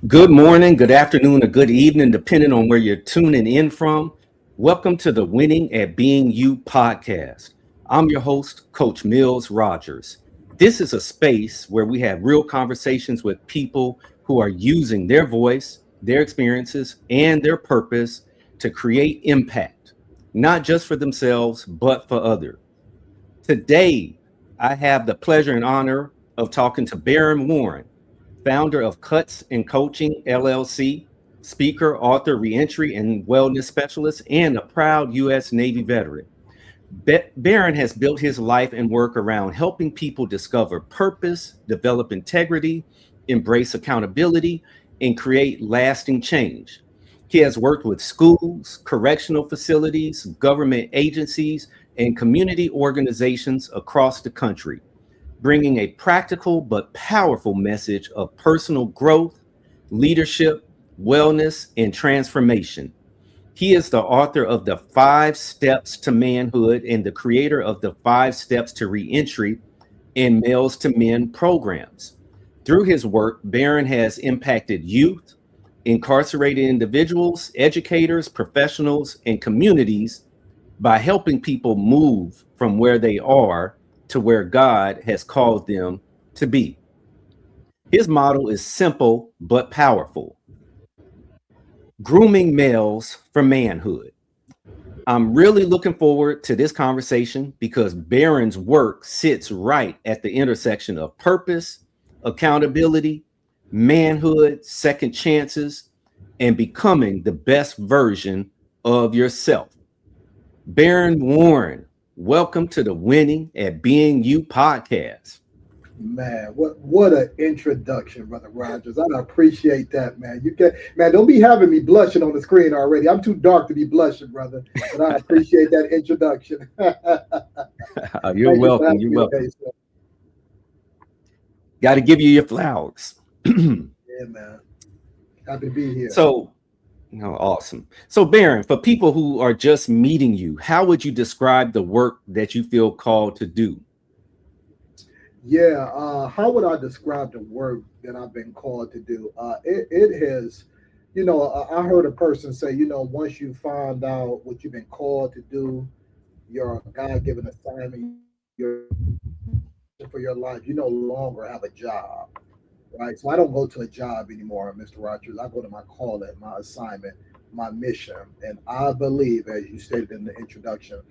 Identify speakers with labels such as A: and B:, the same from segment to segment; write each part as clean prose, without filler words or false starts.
A: Good morning, good afternoon, or good evening, depending on where you're tuning in from. Welcome to the Winning at Being You podcast. I'm your host, Coach Mills Rodgers. This is a space where we have real conversations with people who are using their voice, their experiences, and their purpose to create impact, not just for themselves, but for others. Today, I have the pleasure and honor of talking to Baron Warren, founder of Cuts Coaching LLC, speaker, author, reentry and wellness specialist, and a proud U.S. Navy veteran. Baron has built his life and work around helping people discover purpose, develop integrity, embrace accountability, and create lasting change. He has worked with schools, correctional facilities, government agencies, and community organizations across the country, bringing a practical but powerful message of personal growth, leadership, wellness, and transformation. He is the author of the 5 Steps to Manhood and the creator of the 5 Steps to Reentry and Males to Men programs. Through his work, Baron has impacted youth, incarcerated individuals, educators, professionals, and communities by helping people move from where they are to where God has called them to be. His model is simple but powerful: grooming males for manhood. I'm really looking forward to this conversation because Baron's work sits right at the intersection of purpose, accountability, manhood, second chances, and becoming the best version of yourself. Baron Warren, welcome to the Winning at Being You podcast.
B: Man, what an introduction, Brother Rodgers. I appreciate that, man. Don't be having me blushing on the screen already. I'm too dark to be blushing, brother. But I appreciate that introduction.
A: You're welcome. You're welcome. Got to give you your flowers.
B: Yeah, man. Happy to be here.
A: Awesome. So, Baron, for people who are just meeting you, how would you describe the work that you feel called to do?
B: Yeah, how would I describe the work that I've been called to do? It has, I heard a person say, once you find out what you've been called to do, your God-given assignment for your life, you no longer have a job, right? So I don't go to a job anymore, Mr. Rodgers. I go to my calling, my assignment, my mission. And I believe, as you stated in the introduction,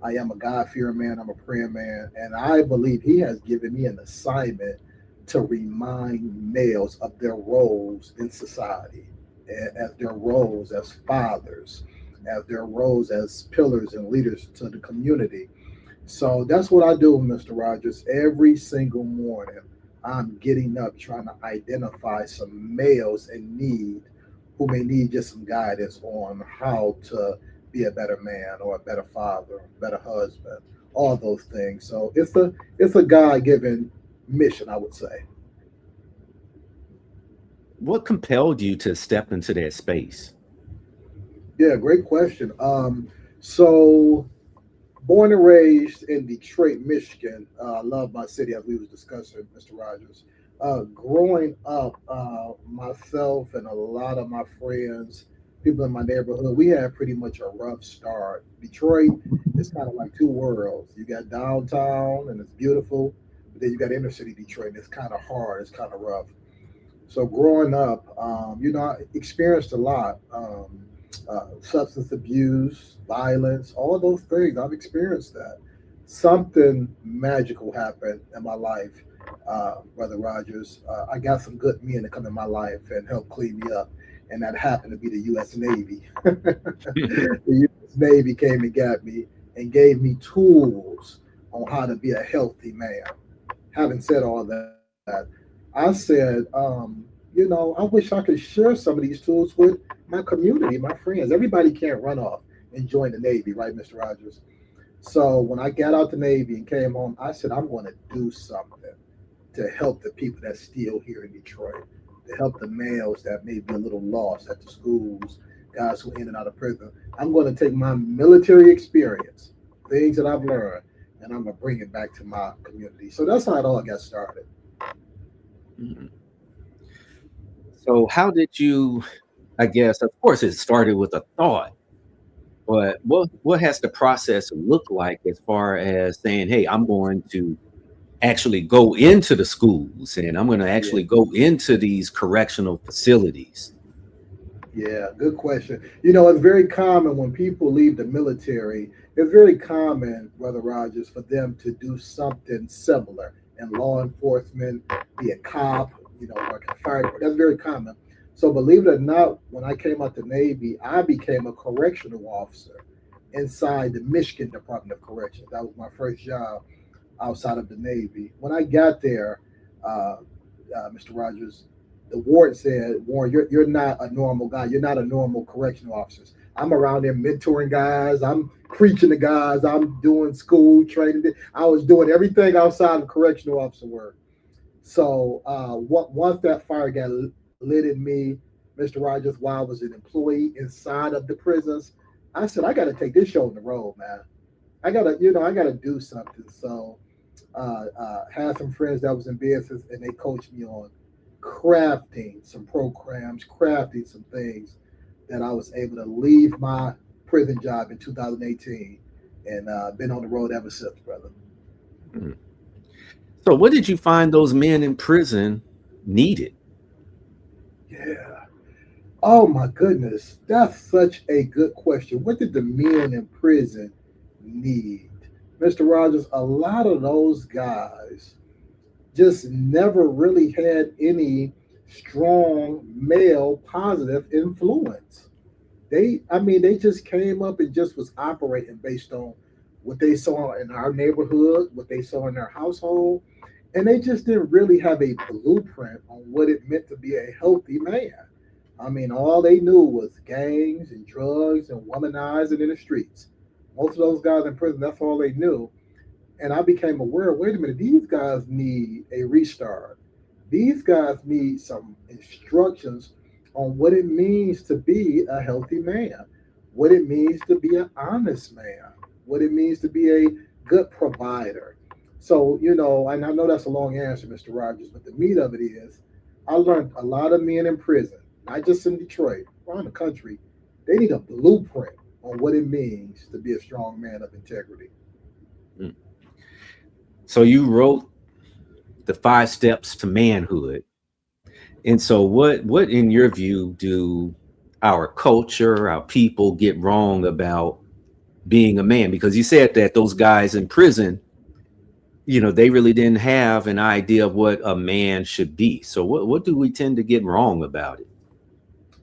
B: I am a God-fearing man. I'm a praying man. And I believe he has given me an assignment to remind males of their roles in society, as their roles as fathers, as their roles as pillars and leaders to the community. So that's what I do, Mr. Rodgers. Every single morning, I'm getting up trying to identify some males in need who may need just some guidance on how to be a better man or a better father, a better husband, all those things. So it's a God-given mission, I would say.
A: What compelled you to step into that space?
B: Yeah, great question. So born and raised in Detroit, Michigan. I love my city, as we was discussing, Mr. Rodgers. Growing up, myself and a lot of my friends, people in my neighborhood, we had pretty much a rough start. Detroit is kind of like two worlds. You got downtown and it's beautiful, but then you got inner city Detroit and it's kind of hard, it's kind of rough. So growing up, I experienced a lot. Substance abuse, violence, all those things. I've experienced that. Something magical happened in my life, Brother Rodgers. I got some good men to come in my life and help clean me up. And that happened to be the U.S. Navy. The U.S. Navy came and got me and gave me tools on how to be a healthy man. Having said all that, that, I said, I wish I could share some of these tools with my community, my friends. Everybody can't run off and join the Navy, right, Mr. Rogers? So when I got out the Navy and came home, I said, I'm going to do something to help the people that's still here in Detroit, to help the males that may be a little lost at the schools, guys who are in and out of prison. I'm going to take my military experience, things that I've learned, and I'm going to bring it back to my community. So that's how it all got started.
A: Mhm. So how did you, I guess, of course, it started with a thought, but what has the process looked like as far as saying, hey, I'm going to actually go into the schools and I'm going to
B: Yeah.
A: actually go into these correctional facilities?
B: Yeah, good question. It's very common when people leave the military, it's very common, Brother Rogers, for them to do something similar in law enforcement, be a cop, work in the fire department. That's very common. So, believe it or not, when I came out the Navy, I became a correctional officer inside the Michigan Department of Corrections. That was my first job outside of the Navy. When I got there, uh, Mr. Rogers, the warden said, Warren, you're not a normal guy. You're not a normal correctional officer. I'm around there mentoring guys. I'm preaching to guys. I'm doing school training. I was doing everything outside of correctional officer work. So once that fire got lit in me, Mr. Rogers, while I was an employee inside of the prisons, I said, I got to take this show on the road, man. I gotta do something. So had some friends that was in business, and they coached me on crafting some programs, crafting some things that I was able to leave my prison job in 2018, and been on the road ever since, brother.
A: Hmm. So what did you find those men in prison needed?
B: Yeah. Oh my goodness, that's such a good question. What did the men in prison need, Mr. Rogers? A lot of those guys just never really had any strong male positive influence. They just came up and just was operating based on what they saw in our neighborhood, what they saw in their household, and they just didn't really have a blueprint on what it meant to be a healthy man. All they knew was gangs and drugs and womanizing in the streets. Most of those guys in prison, that's all they knew. And I became aware, wait a minute, these guys need a restart. These guys need some instructions on what it means to be a healthy man, what it means to be an honest man, what it means to be a good provider. So, and I know that's a long answer, Mr. Rogers, but the meat of it is I learned a lot of men in prison, not just in Detroit, around the country, they need a blueprint on what it means to be a strong man of integrity.
A: Mm. So you wrote the 5 steps to manhood. And so what in your view do our culture, our people get wrong about being a man? Because you said that those guys in prison, they really didn't have an idea of what a man should be. So what do we tend to get wrong about it?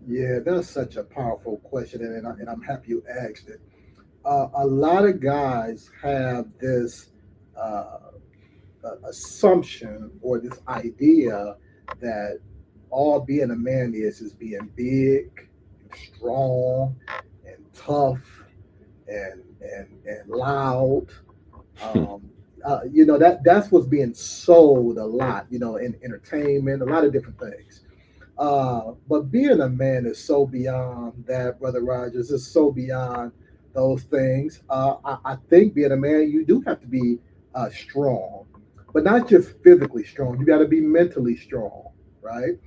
B: Yeah, that's such a powerful question, and I'm happy you asked it. A lot of guys have this uh, assumption or this idea that all being a man is being big, and strong, and tough, and loud. That's what's being sold a lot. In entertainment, a lot of different things. But being a man is so beyond that, Brother Rogers. Is so beyond those things. I think being a man, you do have to be strong, but not just physically strong. You got to be mentally strong, right?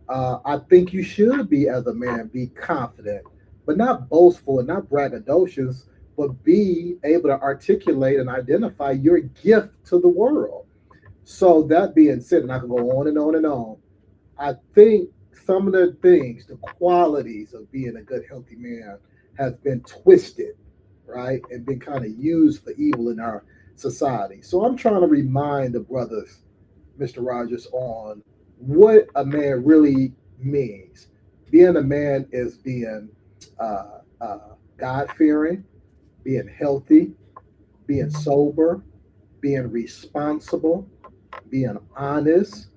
B: I think you should be, as a man, be confident, but not boastful and not braggadocious, but be able to articulate and identify your gift to the world. So that being said, and I can go on and on and on, I think some of the things, the qualities of being a good, healthy man, has been twisted, right, and been kind of used for evil in our society. So I'm trying to remind the brothers, Mr. Rogers, on what a man really means. Being a man is being God fearing, being healthy, being sober, being responsible, being honest,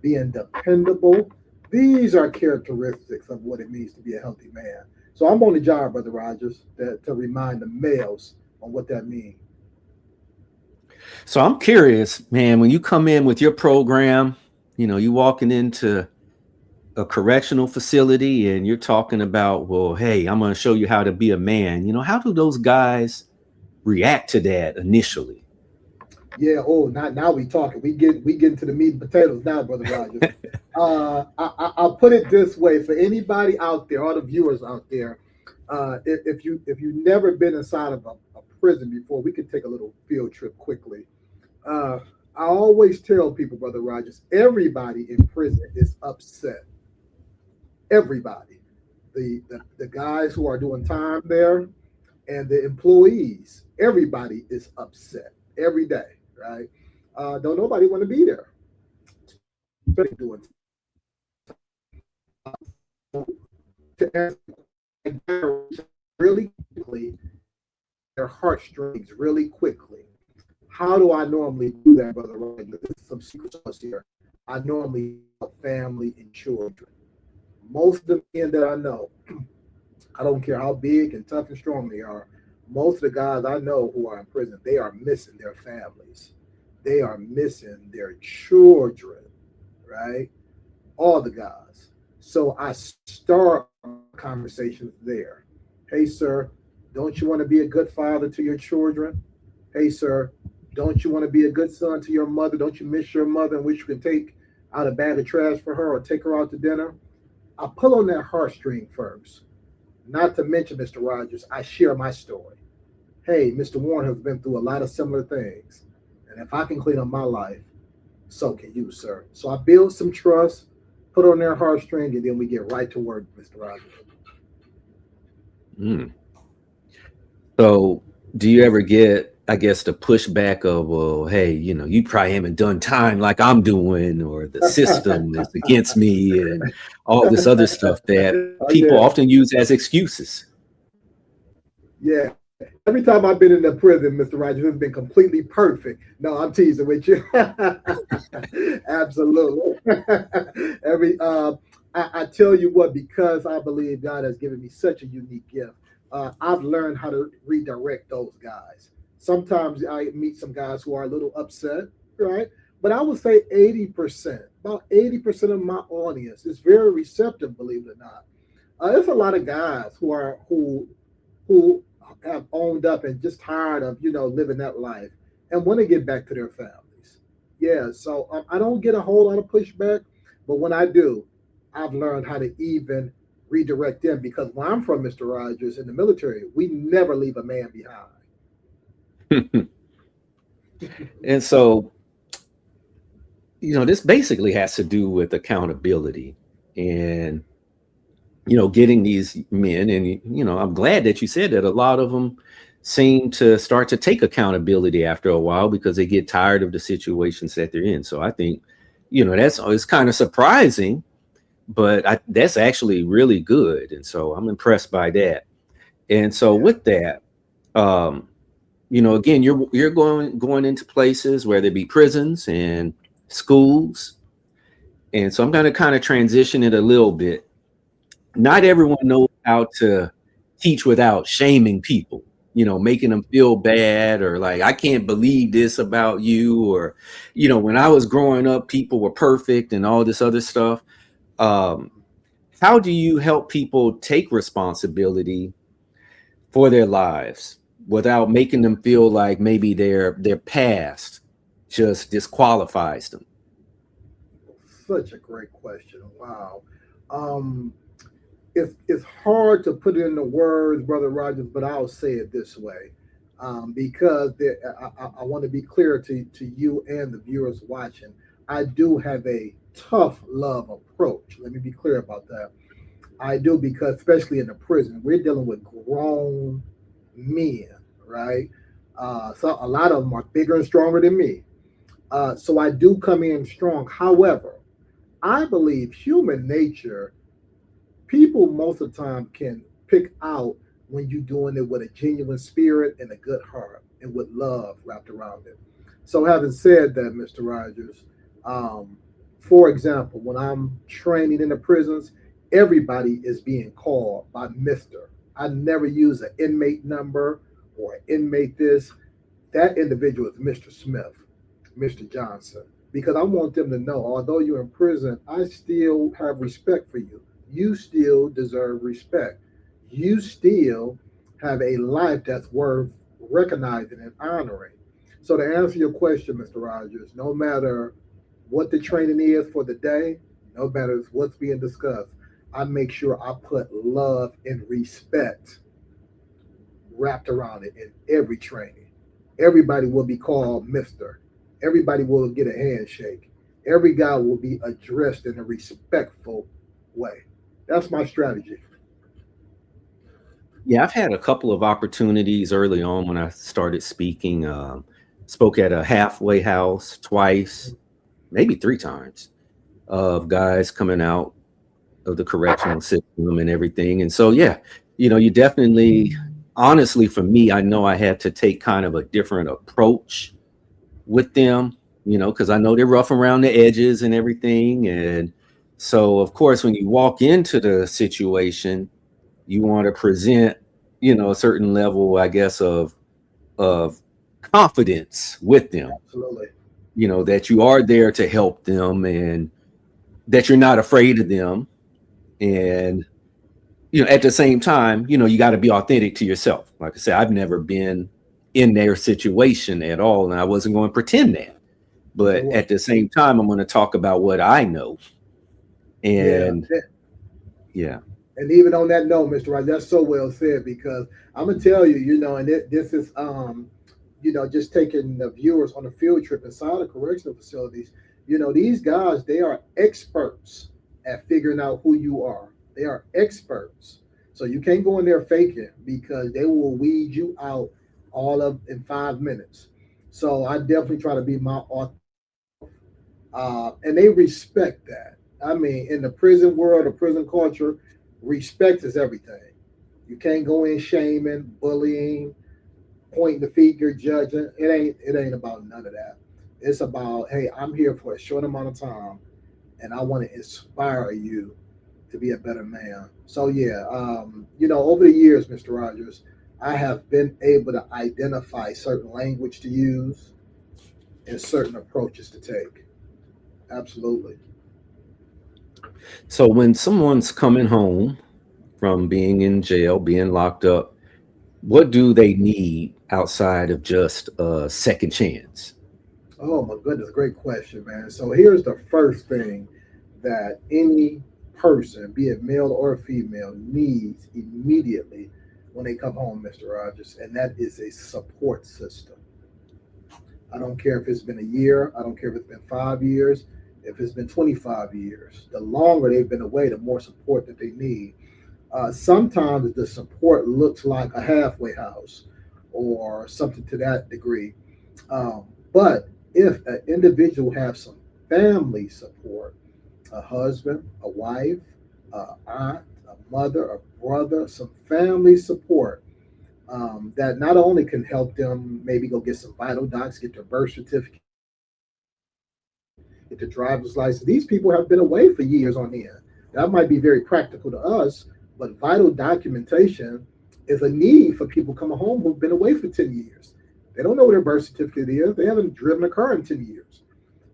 B: being dependable. These are characteristics of what it means to be a healthy man. So I'm on the job, Brother Rodgers, to remind the males on what that means.
A: So I'm curious, man, when you come in with your program, you walking into a correctional facility and you're talking about, well, hey, I'm going to show you how to be a man. How do those guys react to that initially?
B: Yeah. Oh, now we talking. We get into the meat and potatoes now, Brother Rodgers. I'll put it this way for anybody out there, all the viewers out there. If you've never been inside of a prison before, we could take a little field trip quickly. Uh, I always tell people, Brother Rodgers, everybody in prison is upset. Everybody, the guys who are doing time there, and the employees, everybody is upset every day, right? Don't nobody want to be there, especially doing to answer really quickly their heartstrings really quickly. How do I normally do that, Brother Ryan? There's some secret sauce here. I normally have family and children. Most of the men that I know, I don't care how big and tough and strong they are, most of the guys I know who are in prison, they are missing their families. They are missing their children, right? All the guys. So I start conversations there. Hey, sir, don't you want to be a good father to your children? Hey, sir, don't you want to be a good son to your mother? Don't you miss your mother and wish you could take out a bag of trash for her or take her out to dinner? I pull on that heartstring first. Not to mention, Mr. Rodgers, I share my story. Hey, Mr. Warren has been through a lot of similar things. And if I can clean up my life, so can you, sir. So I build some trust, put on their heartstring, and then we get right to work, Mr. Rodgers.
A: Mm. So do you ever get, I guess, the pushback of, well, hey, you probably haven't done time like I'm doing, or the system is against me, and all this other stuff that
B: Oh,
A: people
B: yeah.
A: often use as excuses?
B: Yeah. Every time I've been in the prison, Mr. Rogers, it's been completely perfect. No, I'm teasing with you. Absolutely. Every I tell you what, because I believe God has given me such a unique gift, I've learned how to redirect those guys. Sometimes I meet some guys who are a little upset, right? But I would say 80%, about 80% of my audience is very receptive, believe it or not. There's a lot of guys who have owned up and just tired of living that life and want to get back to their families. Yeah, so I don't get a whole lot of pushback, but when I do, I've learned how to even redirect them because where I'm from, Mr. Rogers, in the military, we never leave a man behind.
A: And so, this basically has to do with accountability and, getting these men. And, I'm glad that you said that a lot of them seem to start to take accountability after a while because they get tired of the situations that they're in. So I think, it's kind of surprising, but that's actually really good. And so I'm impressed by that. And so
B: Yeah.
A: with that, um, again, you're going into places where there be prisons and schools. And so I'm going to kind of transition it a little bit. Not everyone knows how to teach without shaming people, making them feel bad or like, I can't believe this about you. Or, when I was growing up, people were perfect and all this other stuff. Um, how do you help people take responsibility for their lives without making them feel like maybe their past just disqualifies them?
B: Such a great question. Wow. Um, it's hard to put it into words, Brother Rogers, but I'll say it this way. Because I want to be clear to you and the viewers watching. I do have a tough love approach. Let me be clear about that. I do because, especially in the prison, we're dealing with grown men, right? So a lot of them are bigger and stronger than me. So I do come in strong. However, I believe human nature, people most of the time can pick out when you're doing it with a genuine spirit and a good heart and with love wrapped around it. So, having said that, Mr. Rogers, um, For example, when I'm training in the prisons, everybody is being called by Mr. I never use an inmate number or inmate this. That individual is Mr. Smith, Mr. Johnson, because I want them to know, although you're in prison, I still have respect for you. You still deserve respect. You still have a life that's worth recognizing and honoring. So, to answer your question, Mr. Rogers, no matter what the training is for the day, no matter what's being discussed, I make sure I put love and respect wrapped around it in every training. Everybody will be called Mr. Everybody will get a handshake. Every guy will be addressed in a respectful way. That's my strategy.
A: Yeah, I've had a couple of opportunities early on when I started speaking. Spoke at a halfway house twice, maybe three times, of guys coming out of the correctional system and everything. And so, yeah, you definitely, honestly, for me, I know I had to take kind of a different approach with them, because I know they're rough around the edges and everything. And so, of course, when you walk into the situation, you want to present, a certain level, I guess, of confidence with them,
B: Absolutely.
A: that you are there to help them and that you're not afraid of them. And, at the same time, you got to be authentic to yourself. Like I said, I've never been in their situation at all, and I wasn't going to pretend that. But
B: So,
A: at the same time, I'm going to talk about what I know.
B: yeah.
A: And yeah,
B: And even on that note, Mr. Wright, that's so well said because I'm gonna tell you, and this is, just taking the viewers on a field trip inside of correctional facilities. These guys, they are experts at figuring out who you are. They are experts, so you can't go in there faking because they will weed you out all of in 5 minutes. So I definitely try to be my authentic self, and they respect that. I mean, in the prison world, the prison culture, respect is everything. You can't go in shaming, bullying, pointing the finger, judging. It ain't about none of that. It's about, hey, I'm here for a short amount of time, and I want to inspire you to be a better man. So yeah, over the years, Mr. Rogers, I have been able to identify certain language to use and certain approaches to take. Absolutely.
A: so when someone's coming home from being in jail, being locked up, what do they need outside of just a second chance?
B: Oh my goodness, great question, man. So here's the first thing that any person, be it male or female, needs immediately when they come home, Mr. Rogers, and that is a support system. I don't care if it's been a year, I don't care if it's been 5 years, if it's been 25 years. The longer they've been away, the more support that they need. Sometimes the support looks like a halfway house or something to that degree. But if an individual has some family support, a husband, a wife, a aunt, a mother, a brother, some family support, that not only can help them maybe go get some vital docs, get their birth certificate, get their driver's license. These people have been away for years on end. That might be very practical to us, but vital documentation is a need for people coming home who've been away for 10 years. They don't know what their birth certificate is. They haven't driven a car in 10 years.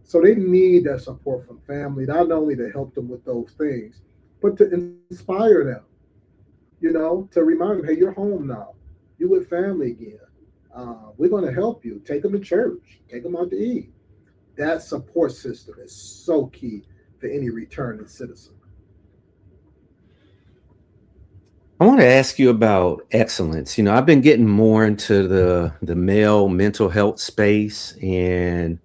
B: So they need that support from family, not only to help them with those things, but to inspire them, to remind them, hey, you're home now. You're with family again. We're going to help you. Take them to church. Take them out to eat. That support system is so key for any returning citizen.
A: I want to ask you about excellence. I've been getting more into the male mental health space and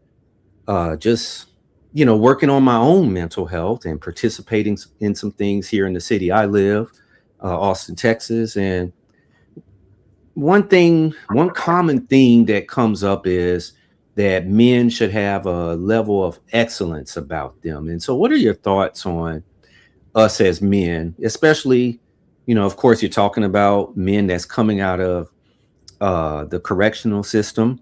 A: just working on my own mental health and participating in some things here in the city I live, Austin, Texas. And one common thing that comes up is that men should have a level of excellence about them. And so, what are your thoughts on us as men, especially, of course, you're talking about men that's coming out of the correctional system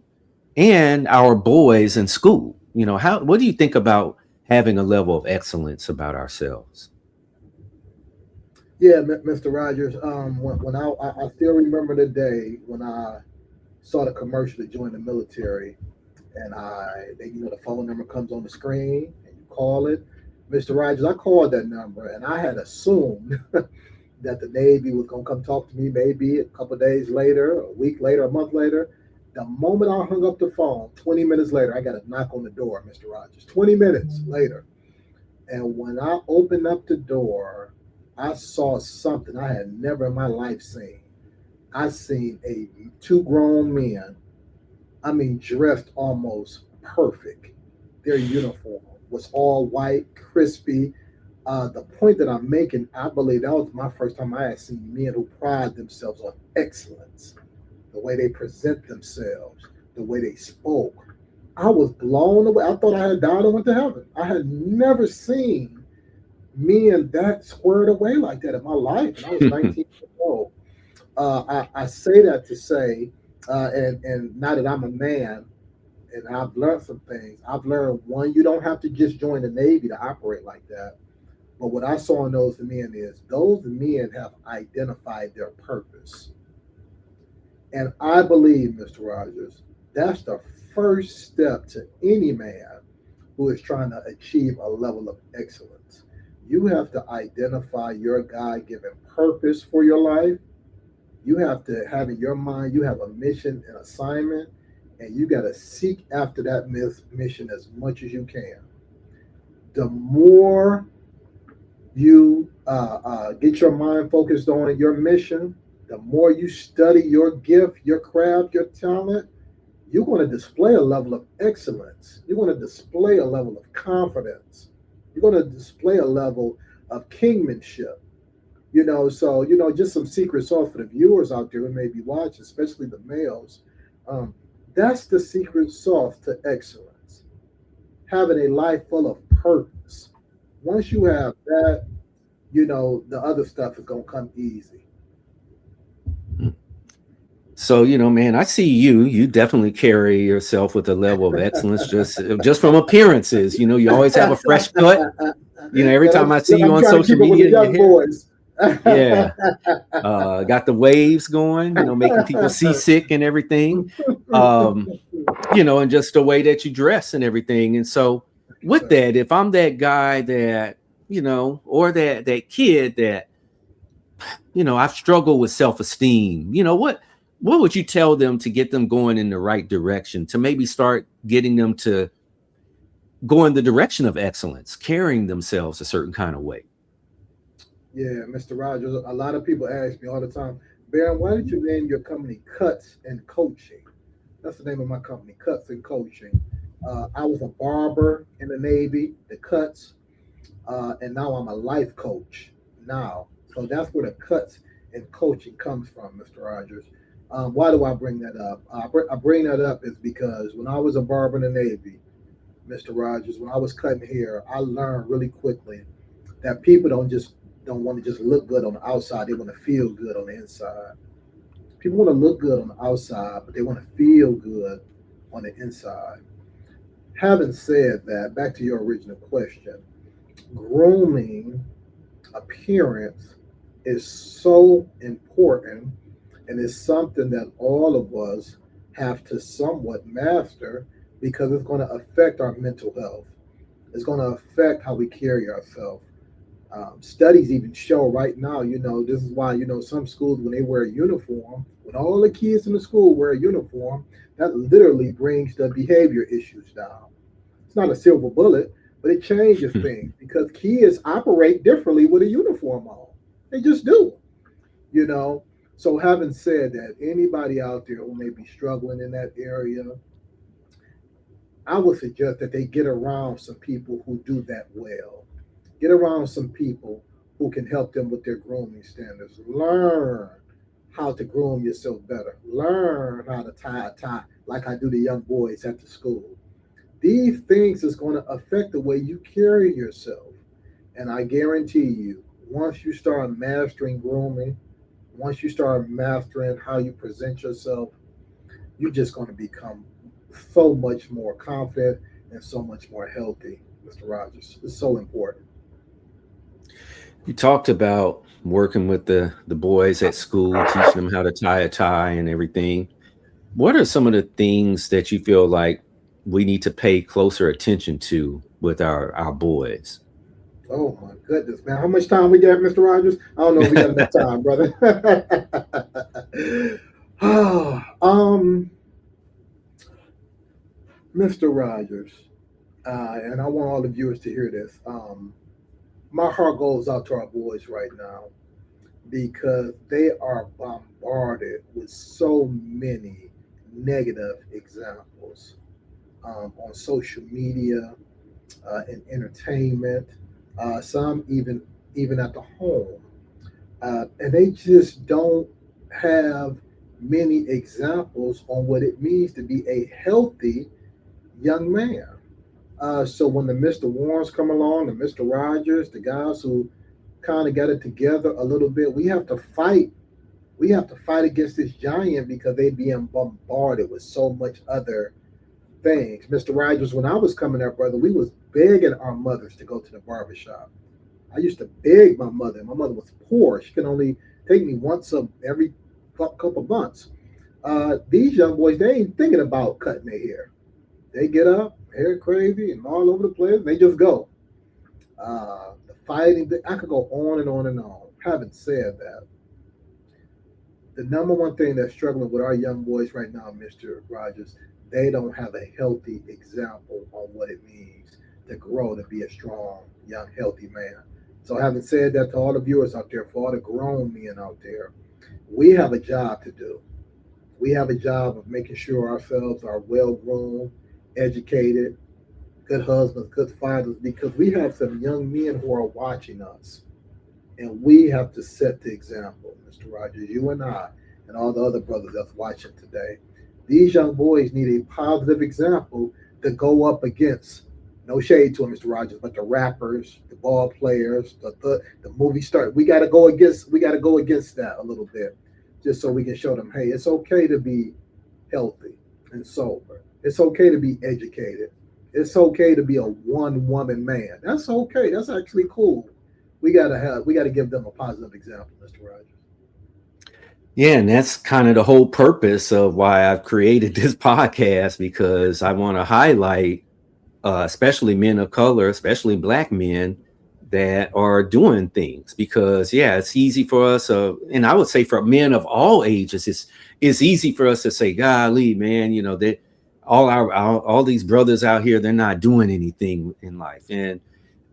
A: and our boys in school. What do you think about having a level of excellence about ourselves?
B: Yeah, Mr. Rodgers. When I still remember the day when I saw the commercial to join the military, and the phone number comes on the screen, and you call it, Mr. Rodgers. I called that number, and I had assumed that the Navy was gonna come talk to me maybe a couple of days later, a week later, a month later. The moment I hung up the phone, 20 minutes later, I got a knock on the door, Mr. Rodgers. 20 minutes later. And when I opened up the door, I saw something I had never in my life seen. I seen two grown men, I mean, dressed almost perfect. Their uniform was all white, crispy. The point that I'm making, I believe that was my first time I had seen men who pride themselves on excellence, the way they present themselves, the way they spoke. I was blown away. I thought I had died and went to heaven. I had never seen men that squared away like that in my life. And I was 19 years old. I say that to say, and now that I'm a man and I've learned some things, I've learned one, you don't have to just join the Navy to operate like that. But what I saw in those men is those men have identified their purpose. And I believe, Mr. Rogers, that's the first step to any man who is trying to achieve a level of excellence. You have to identify your God given purpose for your life. You have to have in your mind, you have a mission and assignment, and you got to seek after that mission as much as you can. The more you get your mind focused on your mission, the more you study your gift, your craft, your talent, you're going to display a level of excellence. You're going to display a level of confidence. You're going to display a level of kingmanship. Just some secret sauce for the viewers out there who may be watching, especially the males. Um, that's the secret sauce to excellence. Having a life full of purpose. Once you have that, the other stuff is going to come easy.
A: So, man, I see you definitely carry yourself with a level of excellence just from appearances. You always have a fresh cut. Every
B: Yeah,
A: time I see you
B: I'm
A: on
B: trying to
A: social
B: keep up with
A: media
B: the
A: and your
B: young
A: hair,
B: boys.
A: yeah, got the waves going, making people seasick and everything. Um, and just the way that you dress and everything. And so with
B: So,
A: that, if I'm that guy that, or that kid that, I've struggled with self-esteem, what would you tell them to get them going in the right direction, to maybe start getting them to go in the direction of excellence, carrying themselves a certain kind of way?
B: yeah, Mr. Rogers, a lot of people ask me all the time, Baron, why did you name your company Cuts and Coaching? That's the name of my company, Cuts and Coaching. I was a barber in the Navy, the Cuts, and now I'm a life coach now. So that's where the Cuts and Coaching comes from, Mr. Rogers. Why do I bring that up? I bring that up is because when I was a barber in the Navy, Mr. Rogers, when I was cutting hair, I learned really quickly that people don't want to just look good on the outside. They want to feel good on the inside. People want to look good on the outside, but they want to feel good on the inside. Having said that, back to your original question, grooming appearance is so important and is something that all of us have to somewhat master because it's going to affect our mental health. It's going to affect how we carry ourselves. Studies even show right now, this is why, some schools, when they wear a uniform, when all the kids in the school wear a uniform, that literally brings the behavior issues down. It's not a silver bullet, but it changes things because kids operate differently with a uniform on. They just do, you know. So, having said that, anybody out there who may be struggling in that area, I would suggest that they get around some people who do that well. Get around some people who can help them with their grooming standards. Learn how to groom yourself better. Learn how to tie a tie like I do the young boys at the school. These things is going to affect the way you carry yourself. And I guarantee you, once you start mastering grooming, once you start mastering how you present yourself, you're just going to become so much more confident and so much more healthy, Mr. Rodgers. It's so important.
A: You talked about working with the boys at school, teaching them how to tie a tie and everything. What are some of the things that you feel like we need to pay closer attention to with our boys?
B: Oh my goodness, man. How much time we got, Mr. Rogers? I don't know if we got enough time, brother. Mr. Rogers, and I want all the viewers to hear this. My heart goes out to our boys right now because they are bombarded with so many negative examples on social media, in entertainment, some even at the home, and they just don't have many examples on what it means to be a healthy young man. So when the Mr. Warrens come along, the Mr. Rogers, the guys who kind of got it together a little bit, we have to fight. We have to fight against this giant because they being bombarded with so much other things. Mr. Rogers, when I was coming up, brother, we was begging our mothers to go to the barbershop. I used to beg my mother. My mother was poor. She could only take me once every couple months. These young boys, they ain't thinking about cutting their hair. They get up, hair crazy and all over the place. And they just go. The fighting, I could go on and on and on. Having said that, the number one thing that's struggling with our young boys right now, Mr. Rogers, they don't have a healthy example on what it means to grow to be a strong, young, healthy man. So, having said that, to all the viewers out there, for all the grown men out there, we have a job to do. We have a job of making sure ourselves are well groomed, educated, good husbands, good fathers, because we have some young men who are watching us. And we have to set the example, Mr. Rogers, you and I, and all the other brothers that's watching today. These young boys need a positive example to go up against. No shade to them, Mr. Rogers, but the rappers, the ball players, the movie stars. We gotta go against that a little bit, just so we can show them, hey, it's okay to be healthy and sober. It's okay to be educated. It's okay to be a one woman man. That's okay. That's actually cool. We gotta give them a positive example, Mr. Rogers.
A: Yeah, and that's kind of the whole purpose of why I've created this podcast because I want to highlight, especially men of color, especially black men that are doing things. Because yeah, it's easy for us, and I would say for men of all ages, it's easy for us to say, "Golly, man, that all these brothers out here, they're not doing anything in life." And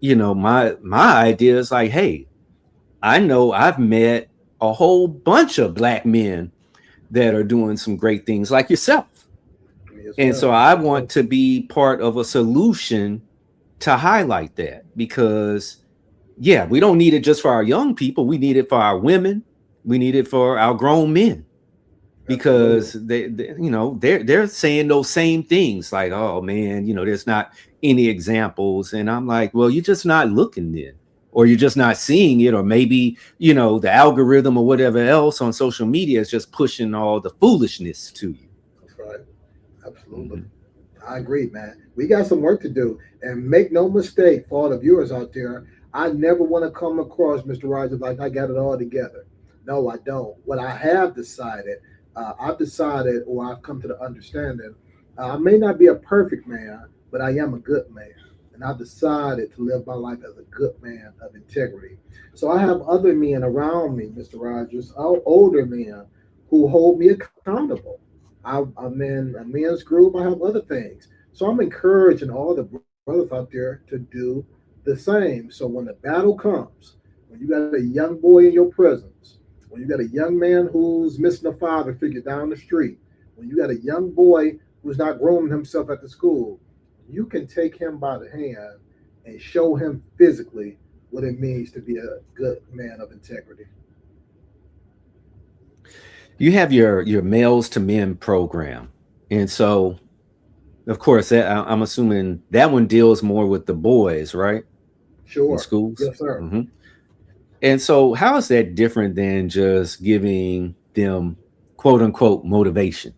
A: my idea is like, hey, I know I've met a whole bunch of black men that are doing some great things like yourself.
B: Me as
A: And so
B: well.
A: I
B: Me as
A: want
B: well.
A: to be part of a solution to highlight that because, yeah, we don't need it just for our young people. We need it for our women. We need it for our grown men
B: Absolutely.
A: because they're saying those same things like, oh man, there's not any examples, and I'm like, well, you're just not looking then, or you're just not seeing it, or maybe the algorithm or whatever else on social media is just pushing all the foolishness to you.
B: That's right. Absolutely.
A: Mhm.
B: I agree, man. We got some work to do. And make no mistake, for all the viewers out there, I never want to come across, Mr. Rogers, like I got it all together. No, I don't. What I have decided, I've decided, or I've come to the understanding, I may not be a perfect man, but I am a good man. And I've decided to live my life as a good man of integrity. So I have other men around me, Mr. Rogers, older men who hold me accountable. I'm in a men's group. I have other things. So I'm encouraging all the brothers out there to do the same. So when the battle comes, when you got a young boy in your presence, when you got a young man who's missing a father figure down the street, when you got a young boy who's not grooming himself at the school, you can take him by the hand and show him physically what it means to be a good man of integrity.
A: You have your males to men program, and so of course I'm assuming that one deals more with the boys, right, in
B: Sure.
A: schools.
B: Yes, sir.
A: And so, how is that different than just giving them quote unquote motivation?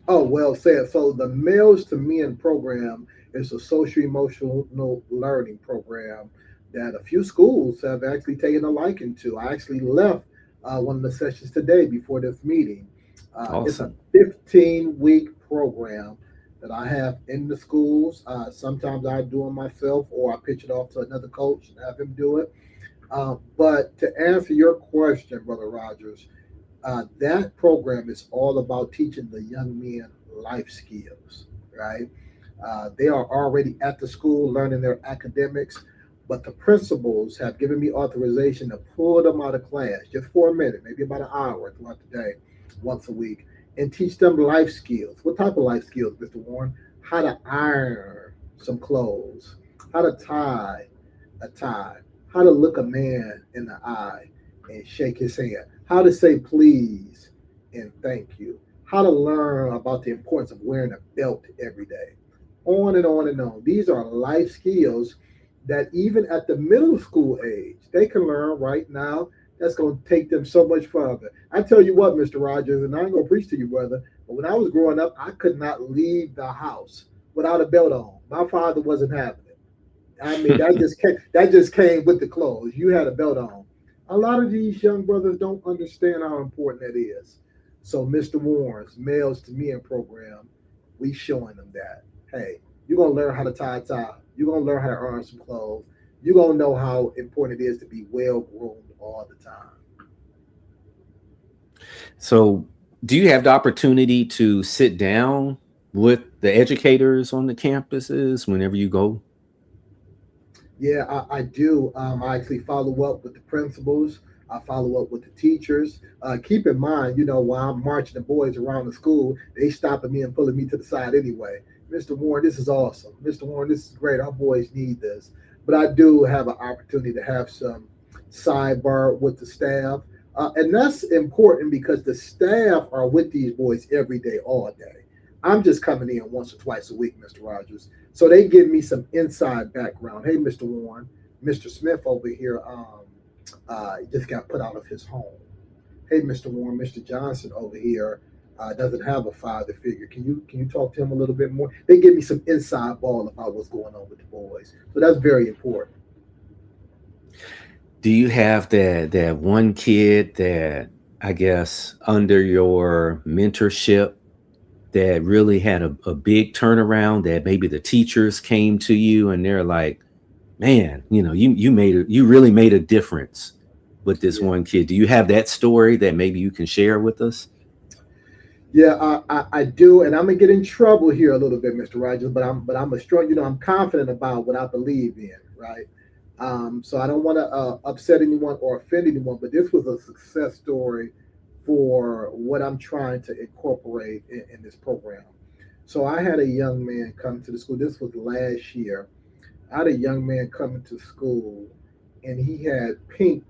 B: Oh, well said. So the Males to Men program is a social emotional learning program that a few schools have actually taken a liking to. I actually left one of the sessions today before this meeting. It's a
A: Awesome.
B: 15-week program that I have in the schools. Sometimes I do it myself or I pitch it off to another coach and have him do it. But to answer your question, Brother Rogers, that program is all about teaching the young men life skills, right? They are already at the school learning their academics, but the principals have given me authorization to pull them out of class just for a minute, maybe about an hour throughout the day, once a week, and teach them life skills. What type of life skills, Mr. Warren? How to iron some clothes, how to tie a tie, how to look a man in the eye and shake his hand, how to say please and thank you, how to learn about the importance of wearing a belt every day, on and on and on. These are life skills that even at the middle school age, they can learn right now. That's going to take them so much further. I tell you what, Mr. Rogers, and I ain't going to preach to you, brother, but when I was growing up, I could not leave the house without a belt on. My father wasn't having it. I mean, that just came with the clothes. You had a belt on. A lot of these young brothers don't understand how important that is. So, Mr. Warren's Males to Men program, we showing them that. Hey, you're gonna learn how to tie a tie. You're gonna learn how to earn some clothes. You're gonna know how important it is to be well groomed all the time.
A: So, do you have the opportunity to sit down with the educators on the campuses whenever you go?
B: Yeah, I do. I actually follow up with the principals. I follow up with the teachers. Keep in mind, while I'm marching the boys around the school, they stopping me and pulling me to the side anyway. Mr. Warren, this is awesome. Mr. Warren, this is great. Our boys need this. But I do have an opportunity to have some sidebar with the staff. And that's important because the staff are with these boys every day, all day. I'm just coming in once or twice a week, Mr. Rogers. So they give me some inside background. Hey, Mr. Warren, Mr. Smith over here just got put out of his home. Hey, Mr. Warren, Mr. Johnson over here doesn't have a father figure. Can you talk to him a little bit more? They give me some inside ball about what's going on with the boys. So that's very important.
A: Do you have that one kid that, I guess, under your mentorship, that really had a big turnaround, that maybe the teachers came to you and they're like, man, you really made a difference with this
B: Yeah.
A: one kid? Do you have that story that maybe you can share with us?
B: Yeah, I do, and I'm gonna get in trouble here a little bit, Mr. Rogers. But I'm a strong, I'm confident about what I believe in, right? So I don't want to upset anyone or offend anyone, but this was a success story for what I'm trying to incorporate in this program. So I had a young man come to the school. This was last year. I had a young man coming to school, and he had pink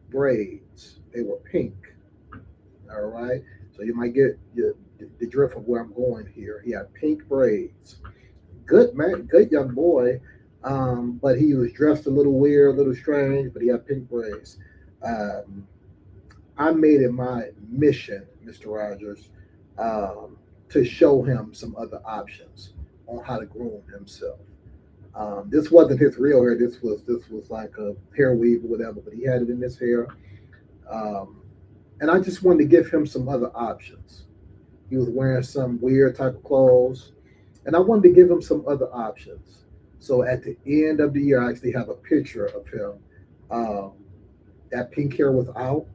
B: braids. They were pink. All right. So you might get the drift of where I'm going here. He had pink braids. Good man, good young boy. But he was dressed a little weird, a little strange, but he had pink braids. Um, I made it my mission, Mr. Rogers, to show him some other options on how to groom himself. This wasn't his real hair. This was like a hair weave or whatever, but he had it in his hair. Um, and I just wanted to give him some other options. He was wearing some weird type of clothes, and I wanted to give him some other options. So at the end of the year, I actually have a picture of him. Um, that pink hair was out.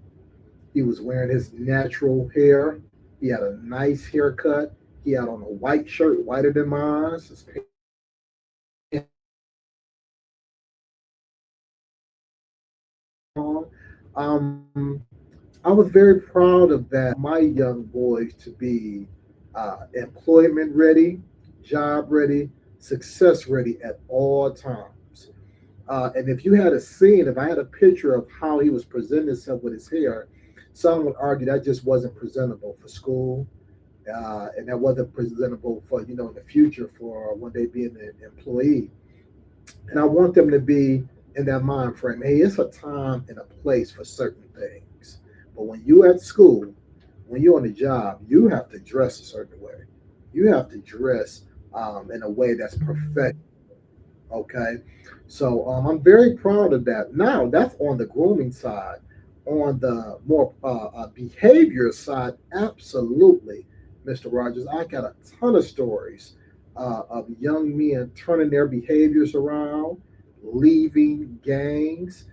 B: He was wearing his natural hair. He had a nice haircut. He had on a white shirt, whiter than mine. His I was very proud of that. My young boys to be employment ready, job ready, success ready at all times. And if you had a scene, if I had a picture of how he was presenting himself with his hair, some would argue that just wasn't presentable for school, and that wasn't presentable for in the future for one day being an employee. And I want them to be in that mind frame. Hey, it's a time and a place for certain things. But when you at school, when you're on the job, you have to dress a certain way. You have to dress in a way that's perfect. Okay, so I'm very proud of that. Now that's on the grooming side. On the more behavior side, absolutely, Mr. Rogers. I got a ton of stories of young men turning their behaviors around, leaving gangs,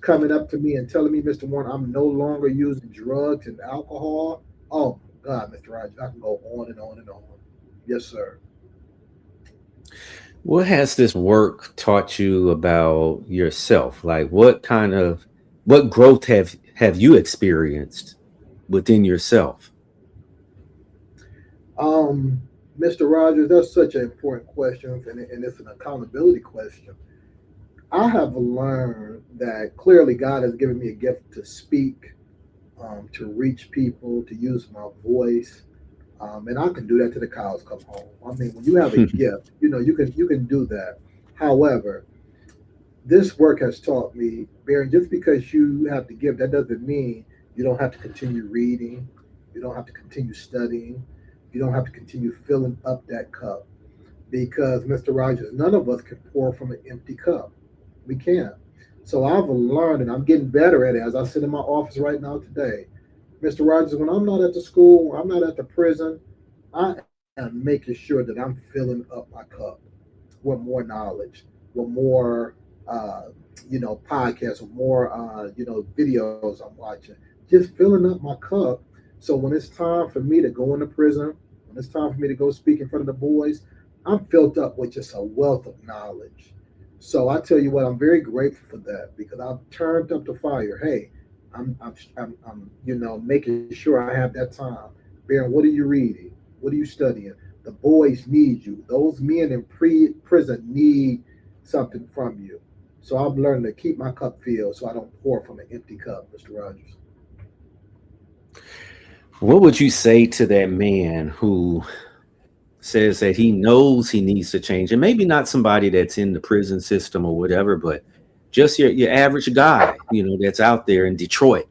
B: coming up to me and telling me, Mr. Warren, I'm no longer using drugs and alcohol. Oh my God, Mr. Rogers, I can go on and on and on. Yes, sir.
A: What has this work taught you about yourself? Like what growth have you experienced within yourself?
B: Um, Mr. Rogers, that's such an important question, and it's an accountability question. I have learned that clearly God has given me a gift to speak, to reach people, to use my voice, and I can do that till the cows come home. I mean, when you have a gift, you can do that. However, this work has taught me, Baron, just because you have to give, that doesn't mean you don't have to continue reading, you don't have to continue studying, you don't have to continue filling up that cup. Because, Mr. Rogers, none of us can pour from an empty cup. We can't. So I've learned, and I'm getting better at it as I sit in my office right now today. Mr. Rogers, when I'm not at the school, when I'm not at the prison, I am making sure that I'm filling up my cup with more knowledge, with more, uh, podcasts, with more, videos I'm watching. Just filling up my cup. So when it's time for me to go into prison, when it's time for me to go speak in front of the boys, I'm filled up with just a wealth of knowledge. So I tell you what, I'm very grateful for that because I've turned up the fire. Hey, I'm making sure I have that time. Baron, what are you reading? What are you studying? The boys need you. Those men in prison need something from you. So I'm learning to keep my cup filled so I don't pour from an empty cup, Mr. Rogers.
A: What would you say to that man who says that he knows he needs to change, and maybe not somebody that's in the prison system or whatever, but just your average guy, that's out there in Detroit?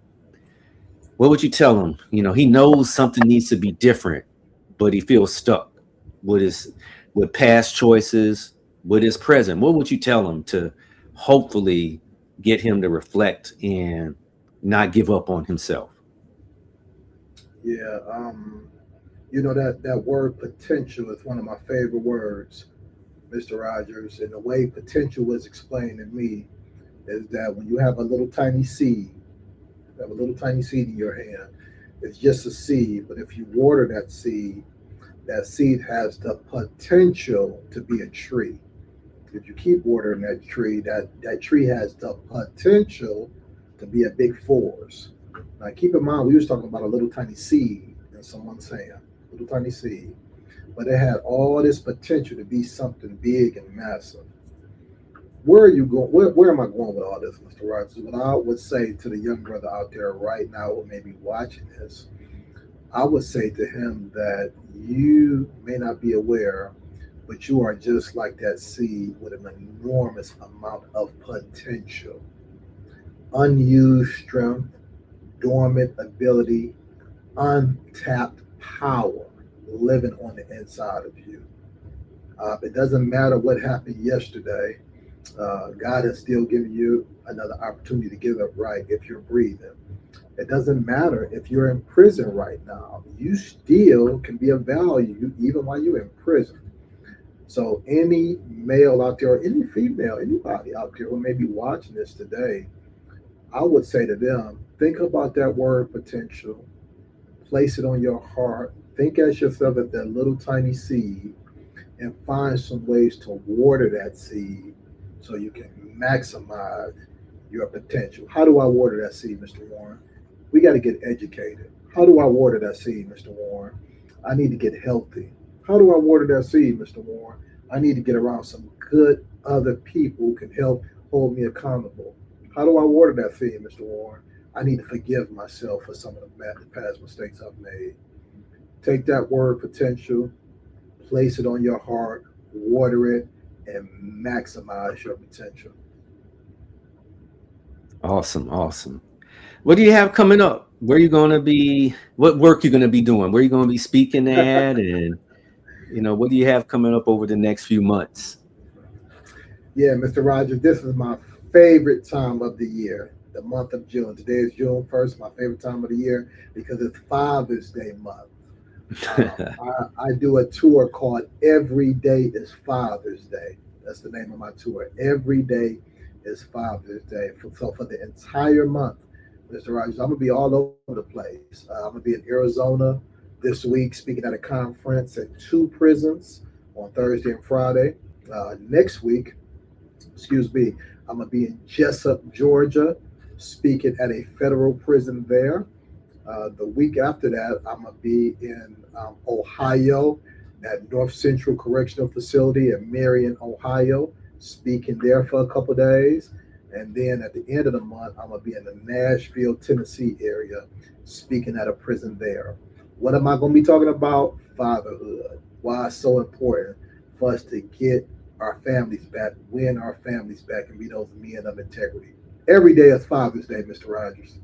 A: What would you tell him? He knows something needs to be different, but he feels stuck with his with past choices, with his present. What would you tell him to hopefully get him to reflect and not give up on himself?
B: Yeah, that word potential is one of my favorite words, Mr. Rogers. And the way potential was explained to me is that when you have a little tiny seed, you have a little tiny seed in your hand, it's just a seed. But if you water that seed has the potential to be a tree. If you keep watering that tree, that tree has the potential to be a big forest. Now, keep in mind, we was talking about a little tiny seed in someone's hand, little tiny seed, but it had all this potential to be something big and massive. Where are you going? Where am I going with all this, Mr. Rogers? What I would say to the young brother out there right now who may be watching this, I would say to him that you may not be aware, but you are just like that seed with an enormous amount of potential, unused strength, dormant ability, untapped power living on the inside of you. It doesn't matter what happened yesterday. God has still given you another opportunity to get it right if you're breathing. It doesn't matter if you're in prison right now. You still can be of value even while you're in prison. So any male out there, or any female, anybody out there who may be watching this today, I would say to them, think about that word potential, place it on your heart, think as yourself as that little tiny seed, and find some ways to water that seed so you can maximize your potential. How do I water that seed, Mr. Warren? We got to get educated. How do I water that seed, Mr. Warren? I need to get healthy. How do I water that seed, Mr. Warren? I need to get around some good other people who can help hold me accountable. How do I water that seed, Mr. Warren? I need to forgive myself for some of the past mistakes I've made. Take that word potential, place it on your heart, water it, and maximize your potential.
A: Awesome, awesome. What do you have coming up? where you going to be, what work you're going to be doing, where you going to be speaking at, and what do you have coming up over the next few months?
B: Yeah, Mr. Rogers, this is my favorite time of the year, the month of June. Today is June 1st, my favorite time of the year because it's Father's Day month. I do a tour called Every Day is Father's Day. That's the name of my tour. Every Day is Father's Day. So for the entire month, Mr. Rogers, I'm going to be all over the place. I'm going to be in Arizona this week speaking at a conference at two prisons on Thursday and Friday. Next week, excuse me, I'm going to be in Jessup, Georgia, speaking at a federal prison there. The week after that, I'm going to be in Ohio at North Central Correctional Facility in Marion, Ohio, speaking there for a couple days. And then at the end of the month, I'm going to be in the Nashville, Tennessee area, speaking at a prison there. What am I going to be talking about? Fatherhood. Why it's so important for us to get our families back, win our families back, and be those men of integrity. Every day is Father's Day, Mr. Rogers.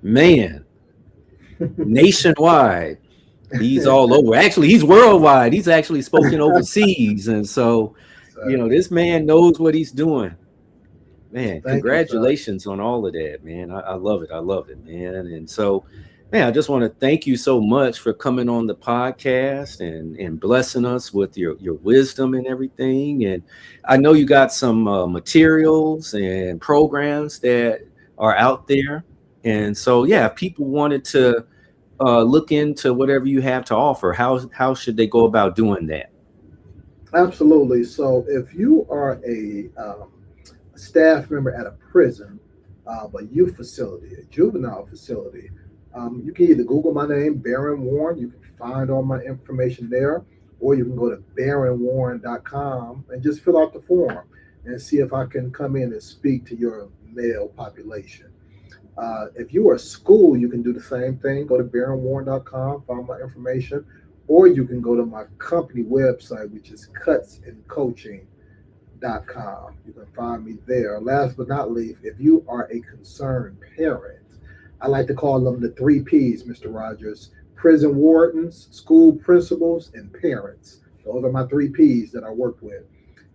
A: Man, nationwide. He's all over. Actually, he's worldwide. He's actually spoken overseas. And so,
B: So,
A: this man knows what he's doing. Man,
B: thank you, sir.
A: congratulations on all of that, man. I love it. I love it, man. And so, man, I just want to thank you so much for coming on the podcast and blessing us with your wisdom and everything. And I know you got some materials and programs that are out there. And so, yeah, if people wanted to look into whatever you have to offer, how should they go about doing that?
B: Absolutely. So, if you are a staff member at a prison, a youth facility, a juvenile facility, you can either Google my name, Baron Warren. You can find all my information there, or you can go to baronwarren.com and just fill out the form and see if I can come in and speak to your male population. If you are a school, you can do the same thing. Go to baronwarren.com, find my information, or you can go to my company website, which is cutsandcoaching.com. You can find me there. Last but not least, if you are a concerned parent, I like to call them the three P's, Mr. Rogers: prison wardens, school principals, and parents. Those are my three P's that I work with.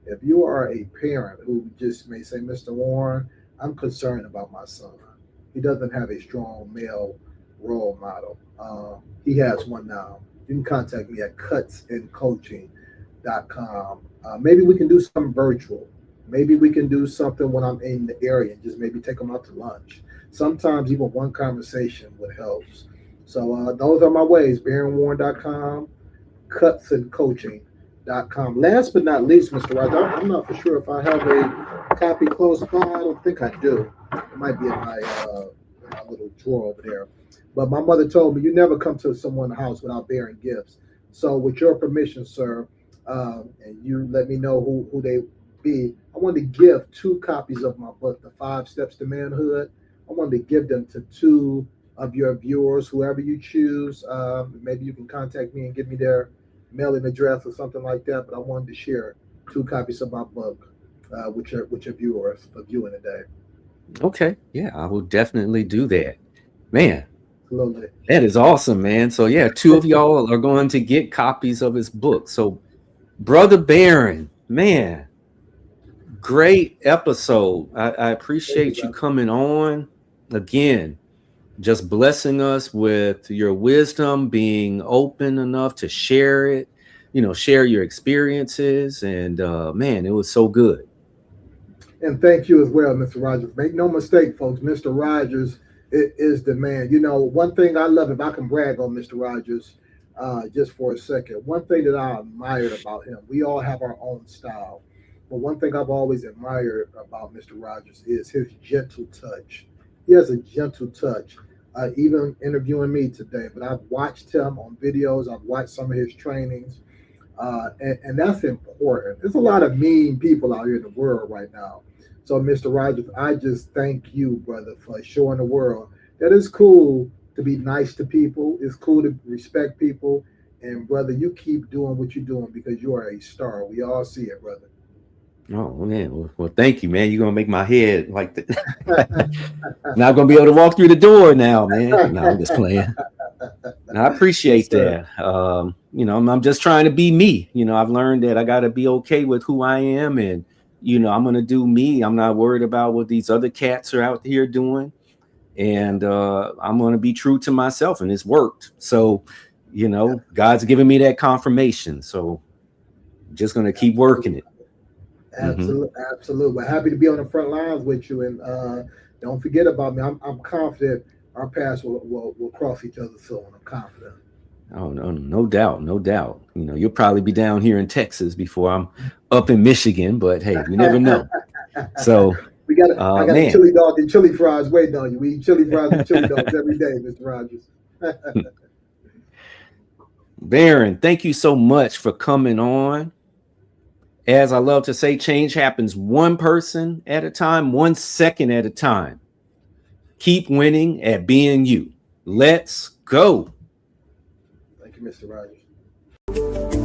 B: If you are a parent who just may say, Mr. Warren, I'm concerned about my son. He doesn't have a strong male role model. He has one now. You can contact me at cutsandcoaching.com. Maybe we can do something virtual. Maybe we can do something when I'm in the area and just maybe take them out to lunch. Sometimes even one conversation would help. So those are my ways, baronwarren.com, cutsandcoaching.com. Last but not least, Mr. Roger, I'm not for sure if I have a copy close by. I don't think I do. It might be in my little drawer over there. But my mother told me you never come to someone's house without bearing gifts. So, with your permission, sir, and you let me know who they be, I wanted to give two copies of my book, The 5 Steps to Manhood. I wanted to give them to two of your viewers, whoever you choose. Maybe you can contact me and give me their mailing address or something like that. But I wanted to share two copies of my book with your viewers for viewing today.
A: Okay. Yeah, I will definitely do that. Man,
B: Absolutely.
A: that is awesome, man. So yeah, two of y'all are going to get copies of his book. So Brother Baron, man, great episode. I
B: Thank you,
A: appreciate you
B: brother.
A: coming on again, just blessing us with your wisdom, being open enough to share it, share your experiences. And man, it was so good.
B: And thank you as well, Mr. Rogers. Make no mistake, folks, Mr. Rogers is the man. One thing I love, if I can brag on Mr. Rogers just for a second, one thing that I admired about him, we all have our own style. But one thing I've always admired about Mr. Rogers is his gentle touch. He has a gentle touch. Even interviewing me today, but I've watched him on videos, I've watched some of his trainings, and that's important. There's a lot of mean people out here in the world right now. So, Mr. Rogers, I just thank you, brother, for showing the world that it's cool to be nice to people. It's cool to respect people. And, brother, you keep doing what you're doing because you are a star. We all see it, brother.
A: Oh man, well, thank you, man. You're gonna make my head like that. Not gonna be able to walk through the door now, man. No, I'm just playing. I
B: Yes,
A: appreciate
B: sir.
A: that. I'm just trying to be me. I've learned that I got to be okay with who I am, and I'm gonna do me. I'm not worried about what these other cats are out here doing, and I'm gonna be true to myself, and it's worked. So, God's giving me that confirmation. So, I'm just gonna keep working
B: Absolutely.
A: it. Hmm.
B: Absolutely. Absolutely. We're happy to be on the front lines with you. And don't forget about me. I'm confident our paths will cross each other soon. I'm confident.
A: Oh no, no doubt, no doubt. You'll probably be down here in Texas before I'm up in Michigan, but hey, we never know. So,
B: I got a
A: man,
B: chili dog and chili fries waiting on you. We eat chili fries and chili dogs every day, Mr. Rodgers.
A: Baron, thank you so much for coming on. As I love to say, change happens one person at a time, 1 second at a time. Keep winning at being you. Let's go.
B: Thank you, Mr. Rodgers.